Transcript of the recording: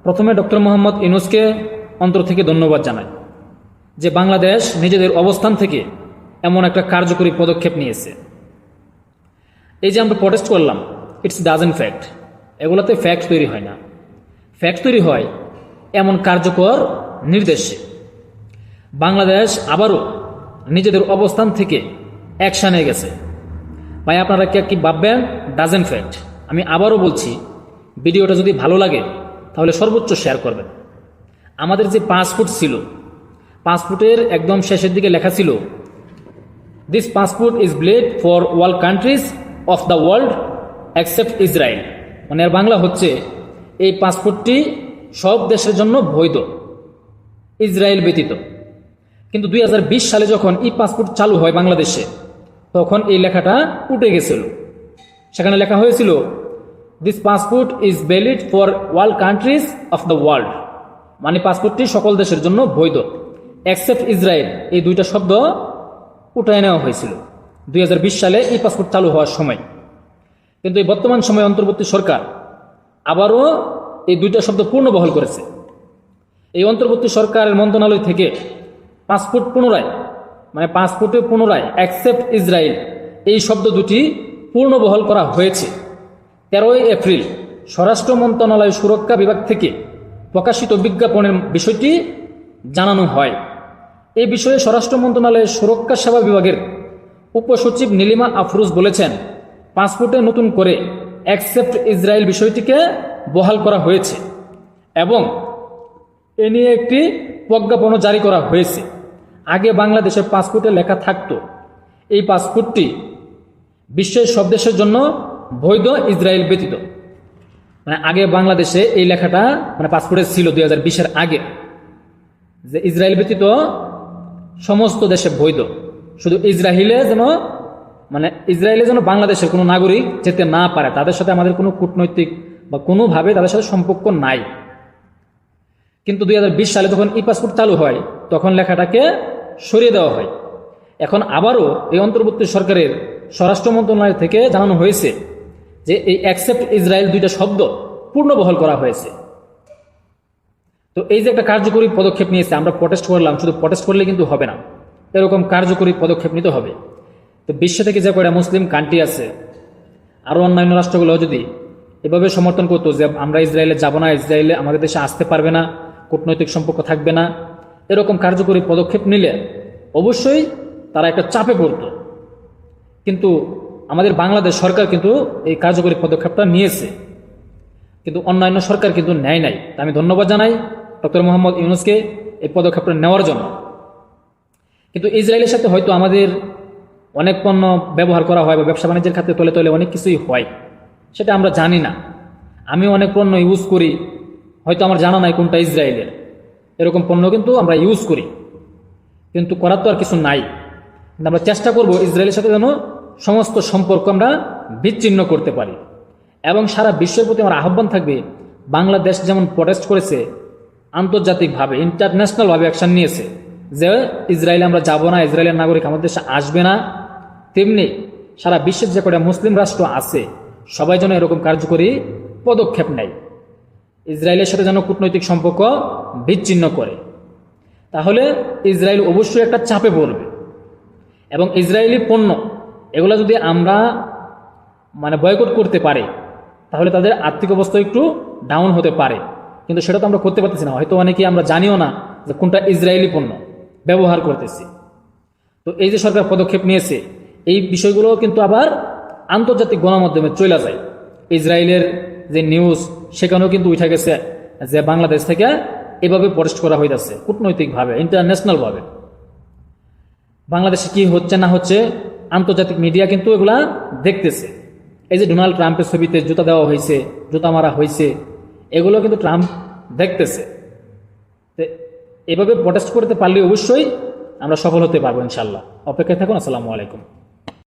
প্রথমে ডক্টর মোহাম্মদ ইউনূসকে অন্তর থেকে ধন্যবাদ জানাই যে বাংলাদেশ নিজেদের অবস্থান থেকে এমন একটা কার্যকরী পদক্ষেপ নিয়েছে। এই যে আমরা প্রটেস্ট করলাম, ইটস ডাজেন্ট ফ্যাক্ট, এগুলোতে ফ্যাক্ট তৈরি হয় না। ফ্যাক্ট তৈরি হয় এমন কার্যকর নির্দেশে। বাংলাদেশ আবারও নিজেদের অবস্থান থেকে অ্যাকশানে গেছে। ভাই আপনারা কি ভাববেন? Doesn't fact. আমি আবারও বলছি, ভিডিওটা যদি ভালো লাগে তাহলে সর্বোচ্চ শেয়ার করবেন। আমাদের যে পাসপোর্ট ছিল, পাসপোর্টের একদম শেষের দিকে লেখা ছিল, this passport is valid for all countries of the world except Israel. মানে এর বাংলা হচ্ছে, এই পাসপোর্টটি সব দেশের জন্য বৈধ, ইসরায়েল ব্যতীত। কিন্তু 2020 সালে যখন ই পাসপোর্ট চালু হয় বাংলাদেশে, তখন এই লেখাটা উঠে গেছিল। সেখানে লেখা হয়েছিল, this passport is valid for all countries of the world. মানে পাসপোর্টটি সকল দেশের জন্য বৈধ এক্সেপ্ট ইসরায়েল। এই দুইটা শব্দ উঠায় নেওয়া হয়েছিল 2020 সালে ই পাসপোর্ট চালু হওয়ার সময়। কিন্তু এই বর্তমান সময়ে অন্তর্বর্তী সরকার আবারও এই দুইটা শব্দ পুনর্বহাল করেছে। এই অন্তর্বর্তী সরকারের মন্ত্রণালয় থেকে পাসপোর্টে পুনরায় অ্যাকসেপ্ট ইসরায়েল এই শব্দ দুটি পূর্ণবহাল করা হয়েছে। 13 এপ্রিল স্বরাষ্ট্র মন্ত্রণালয় সুরক্ষা বিভাগ থেকে প্রকাশিত বিজ্ঞাপনের বিষয়টি জানানো হয়। এই বিষয়ে স্বরাষ্ট্র মন্ত্রণালয়ের সুরক্ষা সেবা বিভাগের উপসচিব নীলিমা আফরোজ বলেছেন, পাসপোর্টে নতুন করে অ্যাকসেপ্ট ইসরায়েল বিষয়টিকে বহাল করা হয়েছে এবং এ নিয়ে একটি প্রজ্ঞাপনও জারি করা হয়েছে। আগে বাংলাদেশের পাসপোর্টে লেখা থাকতো, এই পাসপোর্টটি বিশ্বের সব দেশের জন্য বৈধ, ইসরায়েল ব্যতীত। মানে আগে বাংলাদেশে এই লেখাটা পাসপোর্টে ছিল 2020-এর আগে, যে ইসরায়েল ব্যতীত সমস্ত দেশে বৈধ, শুধু ইসরায়েলে যেন বাংলাদেশের কোনো নাগরিক যেতে না পারে, তাদের সাথে আমাদের কোনো কূটনৈতিক বা কোনোভাবে তাদের সাথে সম্পর্ক নাই। কিন্তু 2020 সালে যখন ই পাসপোর্ট চালু হয়, তখন লেখাটাকে সরিয়ে দেওয়া হয়। এখন আবারও এই অন্তর্বর্তী সরকারের স্বরাষ্ট্র মন্ত্রণালয় থেকে জানানো হয়েছে যে এই অ্যাকসেপ্ট ইসরায়েল দুইটা শব্দ পূর্ণবহাল করা হয়েছে। তো এই যে একটা কার্যকরী পদক্ষেপ নিয়েছে, আমরা প্রটেস্ট করলাম, শুধু প্রটেস্ট করলে কিন্তু হবে না, এরকম কার্যকরী পদক্ষেপ নিতে হবে। তো বিশ্ব থেকে যে কয়টা মুসলিম কান্ট্রি আছে, আরও অন্যান্য রাষ্ট্রগুলো যদি এভাবে সমর্থন করতো যে আমরা ইসরায়েলে যাব না, ইসরায়েলে আমাদের দেশে আসতে পারবে না, কূটনৈতিক সম্পর্ক থাকবে না, এরকম কার্যকরী পদক্ষেপ নিলে অবশ্যই তারা একটা চাপে পড়ত। কিন্তু আমাদের বাংলাদেশ সরকার কিন্তু এই কার্যকরী পদক্ষেপটা নিয়েছে, কিন্তু অন্যান্য সরকার কিন্তু নেয় নাই। আমি ধন্যবাদ জানাই ডক্টর মোহাম্মদ ইউনূসকে এই পদক্ষেপটা নেওয়ার জন্য। কিন্তু ইসরায়েলের সাথে হয়তো আমাদের অনেক পণ্য ব্যবহার করা হয় বা ব্যবসা বাণিজ্যের ক্ষেত্রে তলে তলে অনেক কিছুই হয়, সেটা আমরা জানি না। আমি অনেক পণ্য ইউজ করি, হয়তো আমার জানা নাই কোনটা ইসরায়েলের, এরকম পণ্য কিন্তু আমরা ইউজ করি, কিন্তু করার তো আর কিছু নাই। আমরা চেষ্টা করব ইসরায়েলের সাথে যেন সমস্ত সম্পর্ক আমরা বিচ্ছিন্ন করতে পারি। এবং সারা বিশ্বের প্রতি আমার আহ্বান থাকবে, বাংলাদেশ যেমন প্রটেস্ট করেছে, আন্তর্জাতিকভাবে ইন্টারন্যাশনালভাবে অ্যাকশন নিয়েছে যে ইসরায়েলে আমরা যাব না, ইসরায়েলের নাগরিক আমাদের দেশে আসবে না, তেমনি সারা বিশ্বের যে কটা মুসলিম রাষ্ট্র আছে সবাই যেন এরকম কার্যকরী পদক্ষেপ নেয়, ইসরায়েলের সাথে যেন কূটনৈতিক সম্পর্ক বিচ্ছিন্ন করে। তাহলে ইসরায়েল অবশ্যই একটা চাপে পড়বে এবং ইসরায়েলি পণ্য এগুলো যদি আমরা বয়কট করতে পারি, তাহলে তাদের আর্থিক অবস্থা একটু ডাউন হতে পারে। কিন্তু সেটা তো আমরা করতে পারতেছি না, হয়তো অনেকেই আমরা জানিও না যে কোনটা ইসরায়েলি পণ্য ব্যবহার করতেছি। তো এই যে সরকার পদক্ষেপ নিয়েছে, এই বিষয়গুলো কিন্তু আবার আন্তর্জাতিক গণমাধ্যমে চলে যায়। ইসরায়েলের যে নিউজ, সেখানেও কিন্তু উঠে গেছে যে বাংলাদেশ থেকে এভাবে প্রটেস্ট করা হইতেছে কূটনৈতিকভাবে, ইন্টারন্যাশনালভাবে। বাংলাদেশে কি হচ্ছে না হচ্ছে আন্তর্জাতিক মিডিয়া কিন্তু এগুলা দেখতেছে। এই যে ডোনাল্ড ট্রাম্পের ছবিতে জুতা দেওয়া হয়েছে, জুতা মারা হয়েছে, এগুলো কিন্তু ট্রাম্প দেখতেছে। এভাবে প্রটেস্ট করতে পারলে অবশ্যই আমরা সফল হতে পারবো ইনশাল্লাহ। অপেক্ষায় থাকুন। আসসালামু আলাইকুম।